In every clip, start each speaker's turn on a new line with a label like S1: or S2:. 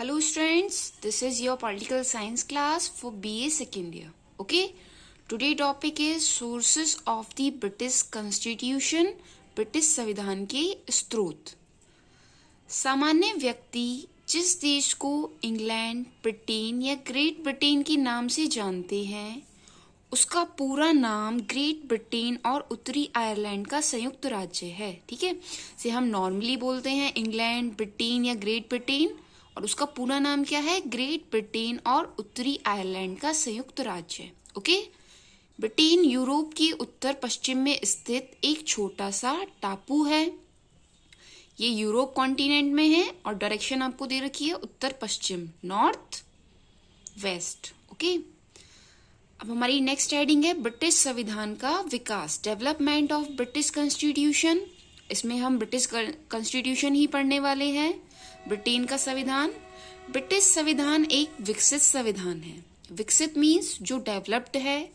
S1: Hello students, this is your political science class for BA second year. Okay, today topic is sources of the British Constitution, British संविधान के स्रोत। सामान्य व्यक्ति जिस देश को इंग्लैंड, ब्रिटेन या ग्रेट ब्रिटेन के नाम से जानते हैं, उसका पूरा नाम ग्रेट ब्रिटेन और उत्तरी आयरलैंड का संयुक्त राज्य है। ठीक है, से हम नॉर्मली बोलते हैं इंग्लैंड, ब्रिटेन या ग्रेट ब्रिटेन, और उसका पूरा नाम क्या है? ग्रेट ब्रिटेन और उत्तरी आयरलैंड का संयुक्त राज्य। ओके, ब्रिटेन यूरोप के उत्तर पश्चिम में स्थित एक छोटा सा टापू है। ये यूरोप कॉन्टिनेंट में है और डायरेक्शन आपको दे रखी है उत्तर पश्चिम, नॉर्थ वेस्ट। ओके, अब हमारी नेक्स्ट हेडिंग है ब्रिटिश संविधान का विकास, डेवलपमेंट ऑफ ब्रिटिश कॉन्स्टिट्यूशन। इसमें हम ब्रिटिश कॉन्स्टिट्यूशन ही पढ़ने वाले हैं। ब्रिटेन का संविधान, ब्रिटिश संविधान एक विकसित संविधान है। विकसित मीन्स जो डेवलप्ड है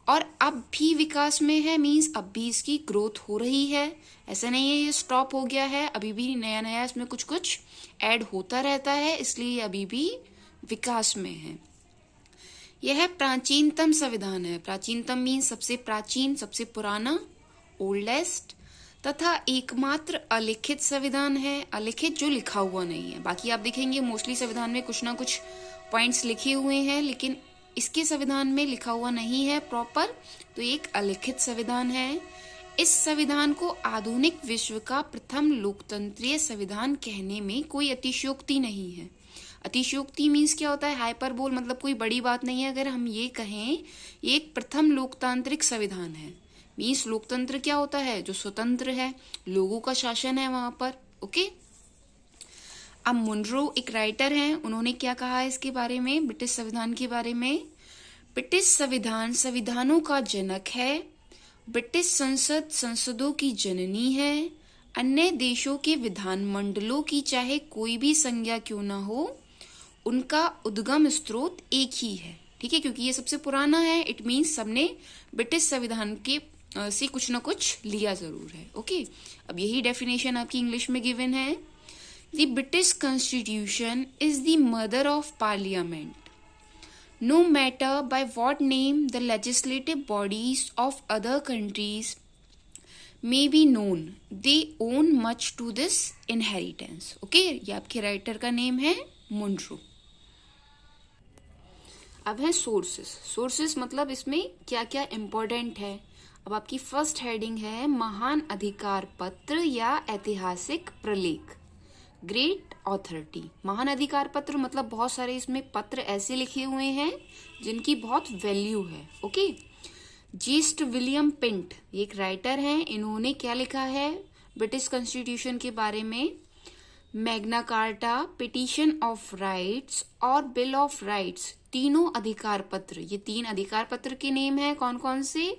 S1: और अब भी विकास में है, मीन्स अब भी इसकी ग्रोथ हो रही है। ऐसा नहीं है ये स्टॉप हो गया है, अभी भी नया नया इसमें कुछ कुछ ऐड होता रहता है, इसलिए अभी भी विकास में है। यह प्राचीनतम संविधान है। प्राचीनतम मीन्स सबसे प्राचीन, सबसे पुराना, ओल्डेस्ट, तथा एकमात्र अलिखित संविधान है। अलिखित जो लिखा हुआ नहीं है, बाकी आप देखेंगे मोस्टली संविधान में कुछ ना कुछ पॉइंट्स लिखे हुए हैं, लेकिन इसके संविधान में लिखा हुआ नहीं है प्रॉपर, तो एक अलिखित संविधान है। इस संविधान को आधुनिक विश्व का प्रथम लोकतंत्रीय संविधान कहने में कोई अतिशयोक्ति नहीं है। अतिशयोक्ति मीन्स क्या होता है? हाइपरबोल, मतलब कोई बड़ी बात नहीं है अगर हम ये कहें ये एक प्रथम लोकतांत्रिक संविधान है। मीन्स लोकतंत्र क्या होता है? जो स्वतंत्र है, लोगों का शासन है वहां पर। ओके, अब मुनरो एक राइटर हैं, उन्होंने क्या कहा है इसके बारे में, ब्रिटिश संविधान के बारे में? ब्रिटिश संविधान संविधानों का जनक है। ब्रिटिश संसद संसदों की जननी है। अन्य देशों के विधानमंडलों की चाहे कोई भी संज्ञा क्यों ना हो, उनका उद्गम स्रोत एक ही है। ठीक है, क्योंकि ये सबसे पुराना है, इट मीन्स सबने ब्रिटिश संविधान के से कुछ ना कुछ लिया जरूर है। ओके, अब यही डेफिनेशन आपकी इंग्लिश में गिवन है। The British constitution is the mother of parliament. No matter by what name the legislative bodies of other countries may be known, they own much to this inheritance. Okay, ये आपके writer का name है Munro. अब है sources. Sources मतलब इसमें क्या क्या इंपॉर्टेंट है। अब आपकी फर्स्ट हेडिंग है महान अधिकार पत्र या ऐतिहासिक प्रलेख, ग्रेट ऑथोरिटी। महान अधिकार पत्र मतलब बहुत सारे इसमें पत्र ऐसे लिखे हुए हैं जिनकी बहुत वैल्यू है। ओके, जीस्ट विलियम पिंट ये एक राइटर हैं, इन्होंने क्या लिखा है ब्रिटिश कॉन्स्टिट्यूशन के बारे में? Magna carta, petition of rights और बिल ऑफ राइट्स, तीनों अधिकार पत्र। ये तीन अधिकार पत्र के नेम है, कौन कौन से?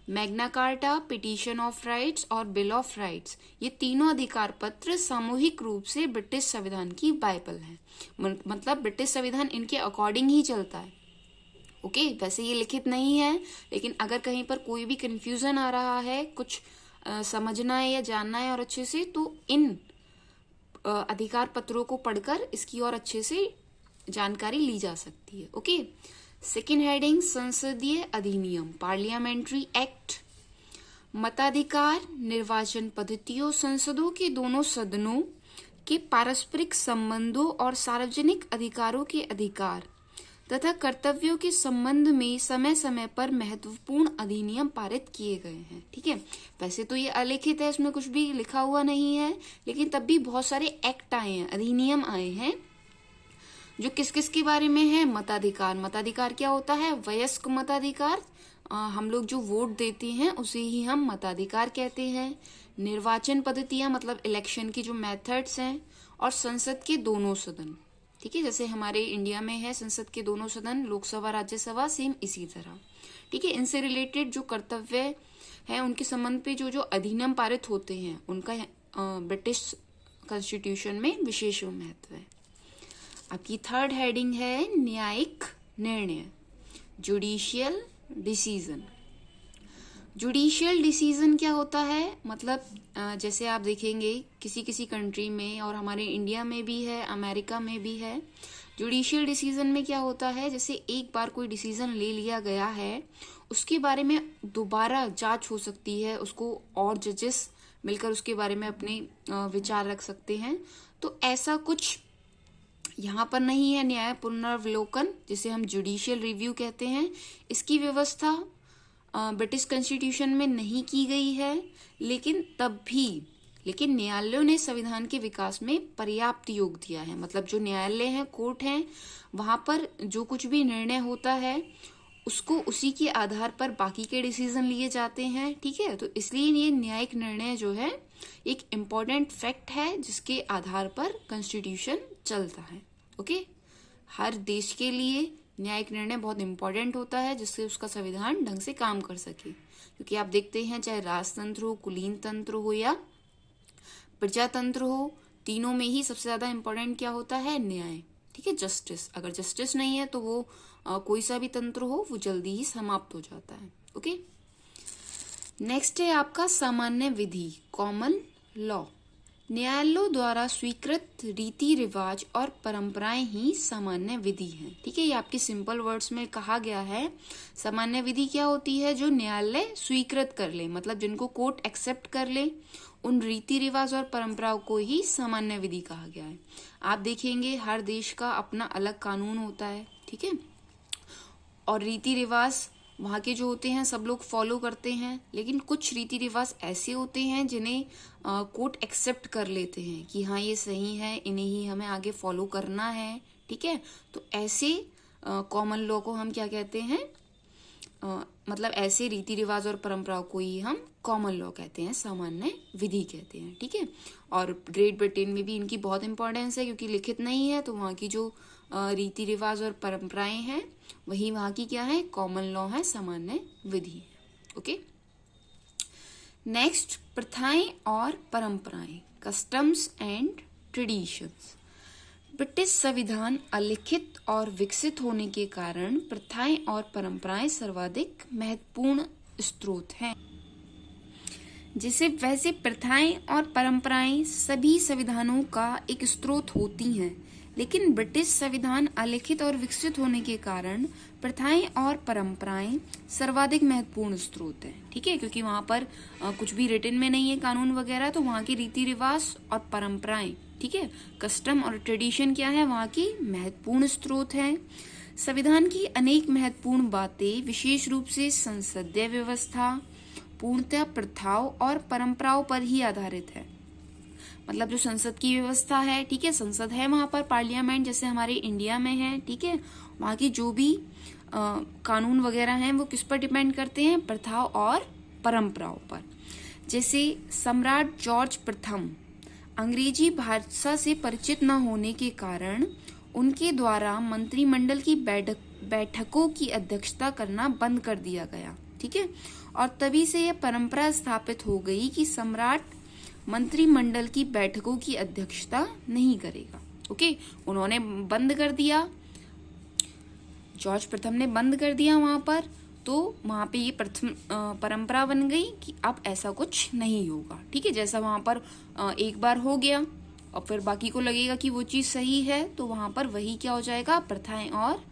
S1: Magna carta, petition of rights और बिल ऑफ राइट्स। ये तीनों अधिकार पत्र सामूहिक रूप से ब्रिटिश संविधान की बाइबल है। मतलब ब्रिटिश संविधान इनके अकॉर्डिंग ही चलता है। ओके, वैसे ये लिखित नहीं है, लेकिन अगर कहीं पर कोई भी कंफ्यूजन आ रहा है, कुछ समझना है या जानना है और अच्छे से, तो इन अधिकार पत्रों को पढ़कर इसकी और अच्छे से जानकारी ली जा सकती है। ओके, सेकेंड हेडिंग संसदीय अधिनियम, पार्लियामेंट्री एक्ट। मताधिकार, निर्वाचन पद्धतियों, संसदों के दोनों सदनों के पारस्परिक संबंधों और सार्वजनिक अधिकारों के अधिकार तथा कर्तव्यों के संबंध में समय समय पर महत्वपूर्ण अधिनियम पारित किए गए हैं। ठीक है, वैसे तो ये अलिखित है, इसमें कुछ भी लिखा हुआ नहीं है, लेकिन तब भी बहुत सारे एक्ट आए हैं, अधिनियम आए हैं, जो किस किस के बारे में है? मताधिकार। मताधिकार क्या होता है? वयस्क मताधिकार, हम लोग जो वोट देते हैं उसे ही हम मताधिकार कहते हैं। निर्वाचन पद्धतियां मतलब इलेक्शन के जो मेथड्स हैं, और संसद के दोनों सदन। ठीक है, जैसे हमारे इंडिया में है संसद के दोनों सदन, लोकसभा राज्यसभा, सेम इसी तरह। ठीक है, इनसे रिलेटेड जो कर्तव्य है, उनके संबंध पे जो जो अधिनियम पारित होते हैं, उनका ब्रिटिश कॉन्स्टिट्यूशन में विशेष महत्व है। आपकी थर्ड हेडिंग है न्यायिक निर्णय, जुडिशियल डिसीजन। जुडिशियल डिसीजन क्या होता है, मतलब जैसे आप देखेंगे किसी किसी कंट्री में, और हमारे इंडिया में भी है, अमेरिका में भी है। जुडिशियल डिसीजन में क्या होता है, जैसे एक बार कोई डिसीजन ले लिया गया है, उसके बारे में दोबारा जांच हो सकती है, उसको और जजेस मिलकर उसके बारे में अपने विचार रख सकते हैं। तो ऐसा कुछ यहाँ पर नहीं है। न्याय पुनर्विलोकन, जिसे हम जुडिशियल रिव्यू कहते हैं, इसकी व्यवस्था ब्रिटिश कॉन्स्टिट्यूशन में नहीं की गई है। लेकिन न्यायालयों ने संविधान के विकास में पर्याप्त योग दिया है। मतलब जो न्यायालय है, कोर्ट है, वहां पर जो कुछ भी निर्णय होता है उसको उसी के आधार पर बाकी के डिसीजन लिए जाते हैं। ठीक है, तो इसलिए ये न्यायिक निर्णय जो है एक इम्पोर्टेंट फैक्ट है जिसके आधार पर कॉन्स्टिट्यूशन चलता है। ओके, हर देश के लिए न्यायिक निर्णय बहुत इंपॉर्टेंट होता है जिससे उसका संविधान ढंग से काम कर सके। क्योंकि आप देखते हैं चाहे राजतंत्र हो, कुलीन तंत्र हो या प्रजातंत्र हो, तीनों में ही सबसे ज्यादा इंपॉर्टेंट क्या होता है, न्याय। ठीक है, जस्टिस। अगर जस्टिस नहीं है तो वो कोई सा भी तंत्र हो वो जल्दी ही समाप्त हो जाता है। ओके, नेक्स्ट है आपका सामान्य विधि, कॉमन लॉ। न्यायालयों द्वारा स्वीकृत रीति रिवाज और परंपराएं ही सामान्य विधि हैं। ठीक है, ये आपके सिंपल वर्ड्स में कहा गया है। सामान्य विधि क्या होती है, जो न्यायालय स्वीकृत कर ले, मतलब जिनको कोर्ट एक्सेप्ट कर ले, उन रीति रिवाज और परंपराओं को ही सामान्य विधि कहा गया है। आप देखेंगे हर देश का अपना अलग कानून होता है। ठीक है, और रीति रिवाज वहाँ के जो होते हैं सब लोग फॉलो करते हैं, लेकिन कुछ रीति रिवाज ऐसे होते हैं जिन्हें कोर्ट एक्सेप्ट कर लेते हैं कि हाँ ये सही है, इन्हें ही हमें आगे फॉलो करना है। ठीक है, तो ऐसे कॉमन लॉ को हम क्या कहते हैं, मतलब ऐसे रीति रिवाज और परंपराओं को ही हम कॉमन लॉ कहते हैं, सामान्य विधि कहते हैं। ठीक है, और ग्रेट ब्रिटेन में भी इनकी बहुत इंपॉर्टेंस है क्योंकि लिखित नहीं है, तो वहाँ की जो रीति रिवाज और परंपराएं हैं वही वहाँ की क्या है, कॉमन लॉ है, सामान्य विधि। ओके, नेक्स्ट, प्रथाएं और परंपराएं, कस्टम्स एंड ट्रेडिशंस। ब्रिटिश संविधान अलिखित और विकसित होने के कारण प्रथाएं और परंपराएं सर्वाधिक महत्वपूर्ण स्रोत हैं। जैसे वैसे प्रथाएं और परंपराएं सभी संविधानों का एक स्रोत होती हैं, लेकिन ब्रिटिश संविधान अलिखित और विकसित होने के कारण प्रथाएं और परंपराएं सर्वाधिक महत्वपूर्ण स्रोत हैं। ठीक है, क्योंकि वहां पर कुछ भी रिटन में नहीं है कानून वगैरह, तो वहां की रीति रिवाज और परंपराएं, ठीक है, कस्टम और ट्रेडिशन क्या है, वहां की महत्वपूर्ण स्रोत है। संविधान की अनेक महत्वपूर्ण बातें विशेष रूप से संसदीय व्यवस्था पूर्णतः प्रथाओं और परंपराओं पर ही आधारित है। मतलब जो संसद की व्यवस्था है, ठीक है, संसद है वहां पर, पार्लियामेंट जैसे हमारे इंडिया में है। ठीक है, वहां की जो भी कानून वगैरह हैं वो किस पर डिपेंड करते हैं, प्रथाओं और परंपराओं पर। जैसे सम्राट जॉर्ज प्रथम अंग्रेजी भाषा से परिचित न होने के कारण उनके द्वारा मंत्रिमंडल की बैठकों की अध्यक्षता करना बंद कर दिया गया। ठीक है, और तभी से यह परंपरा स्थापित हो गई कि सम्राट मंत्रिमंडल की बैठकों की अध्यक्षता नहीं करेगा। ओके, उन्होंने बंद कर दिया, जॉर्ज प्रथम ने बंद कर दिया वहां पर, तो वहां पे ये प्रथम परंपरा बन गई कि अब ऐसा कुछ नहीं होगा। ठीक है, जैसा वहां पर एक बार हो गया और फिर बाकी को लगेगा कि वो चीज सही है, तो वहां पर वही क्या हो जाएगा, प्रथाएं और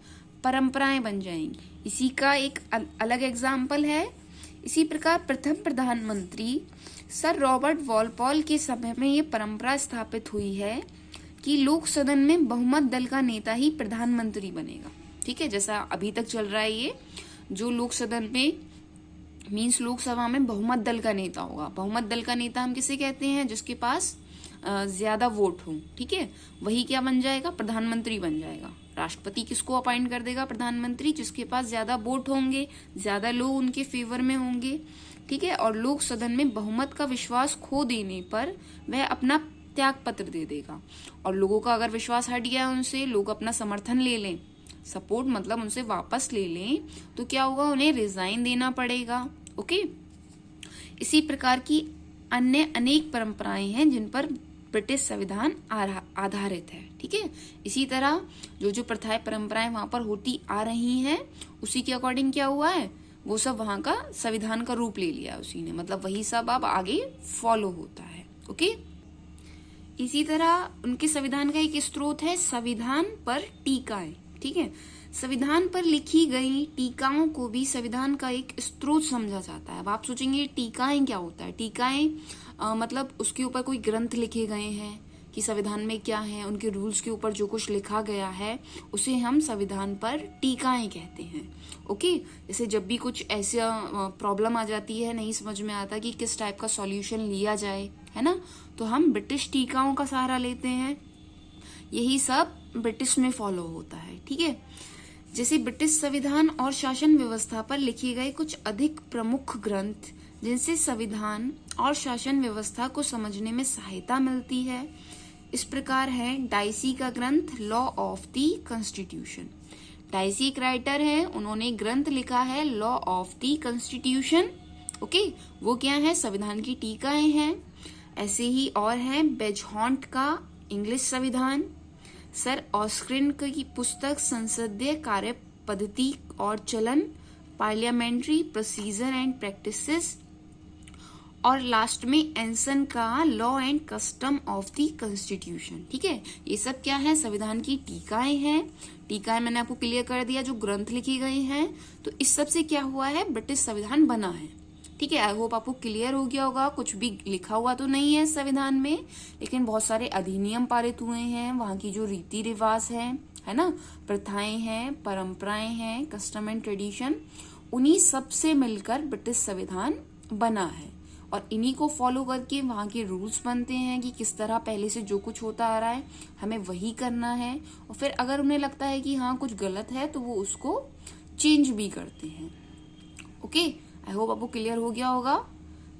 S1: परंपराएं बन जाएंगी। इसी का एक अलग एग्जाम्पल है। इसी प्रकार प्रथम प्रधानमंत्री सर रॉबर्ट वॉलपॉल के समय में ये परंपरा स्थापित हुई है कि लोक सदन में बहुमत दल का नेता ही प्रधानमंत्री बनेगा। ठीक है, जैसा अभी तक चल रहा है, ये जो लोक सदन में मीन्स लोकसभा में बहुमत दल का नेता होगा। बहुमत दल का नेता हम किसे कहते हैं, जिसके पास ज्यादा वोट हो। ठीक है, वही क्या बन जाएगा, प्रधानमंत्री बन जाएगा। राष्ट्रपति किसको अपॉइंट कर देगा, प्रधानमंत्री, जिसके पास ज्यादा वोट होंगे, ज्यादा लोग उनके फेवर में होंगे। ठीक है, और लोक सदन में बहुमत का विश्वास खो देने पर वह अपना त्याग पत्र दे देगा। और लोगों का अगर विश्वास हट गया उनसे, लोग अपना समर्थन ले लें, सपोर्ट मतलब उनसे वापस ले लें, तो क्या होगा, उन्हें रिजाइन देना पड़ेगा। ओके, इसी प्रकार की अन्य अनेक परंपराएं हैं जिन पर ब्रिटिश संविधान आधारित है। ठीक है, इसी तरह जो जो प्रथाएं परंपराएं वहां पर होती आ रही हैं, उसी के अकॉर्डिंग क्या हुआ है, वो सब वहां का संविधान का रूप ले लिया उसी ने, मतलब वही सब अब आगे फॉलो होता है। ओके, इसी तरह उनके संविधान का एक स्रोत है संविधान पर टीकाएं। ठीक है, संविधान पर लिखी गई टीकाओं को भी संविधान का एक स्रोत समझा जाता है। अब आप सोचेंगे टीकाएं क्या होता है? टीकाएं मतलब उसके ऊपर कोई ग्रंथ लिखे गए हैं कि संविधान में क्या है, उनके रूल्स के ऊपर जो कुछ लिखा गया है उसे हम संविधान पर टीकाएं कहते हैं। ओके, जैसे जब भी कुछ ऐसा प्रॉब्लम आ जाती है, नहीं समझ में आता कि किस टाइप का सॉल्यूशन लिया जाए, है ना, तो हम ब्रिटिश टीकाओं का सहारा लेते हैं। यही सब ब्रिटिश में फॉलो होता है। ठीक है, जैसे ब्रिटिश संविधान और शासन व्यवस्था पर लिखे गए कुछ अधिक प्रमुख ग्रंथ जिनसे संविधान और शासन व्यवस्था को समझने में सहायता मिलती है, इस प्रकार है डाइसी का ग्रंथ law of the constitution. Dicey एक राइटर है, उन्होंने ग्रंथ लिखा है law of the constitution. Okay, वो क्या है? संविधान की टीकाएं हैं। ऐसे ही और है बेजहॉन्ट का इंग्लिश संविधान, सर ऑस्क्रिन की पुस्तक संसदीय कार्य पद्धति और चलन, पार्लियामेंट्री प्रोसीजर एंड प्रैक्टिसेस, और लास्ट में एंसन का law and custom of the constitution. ठीक है, ये सब क्या है? संविधान की टीकाएं हैं। टीकाएं मैंने आपको क्लियर कर दिया, जो ग्रंथ लिखे गए हैं। तो इस सब से क्या हुआ है? ब्रिटिश संविधान बना है। ठीक है, आई होप आपको क्लियर हो गया होगा। कुछ भी लिखा हुआ तो नहीं है संविधान में, लेकिन बहुत सारे अधिनियम पारित हुए हैं, वहां की जो रीति रिवाज है ना, प्रथाएं हैं, परंपराएं हैं, कस्टम एंड ट्रेडिशन, उन्हीं सब से मिलकर ब्रिटिश संविधान बना है। और इन्हीं को फॉलो करके वहां के रूल्स बनते हैं कि किस तरह पहले से जो कुछ होता आ रहा है हमें वही करना है। और फिर अगर उन्हें लगता है कि हाँ कुछ गलत है तो वो उसको चेंज भी करते हैं। ओके, आई होप आपको क्लियर हो गया होगा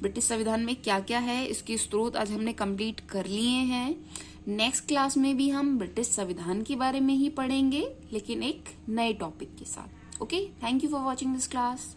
S1: ब्रिटिश संविधान में क्या क्या है। इसके स्रोत आज हमने कंप्लीट कर लिए हैं। नेक्स्ट क्लास में भी हम ब्रिटिश संविधान के बारे में ही पढ़ेंगे, लेकिन एक नए टॉपिक के साथ। Okay, thank you for watching this class.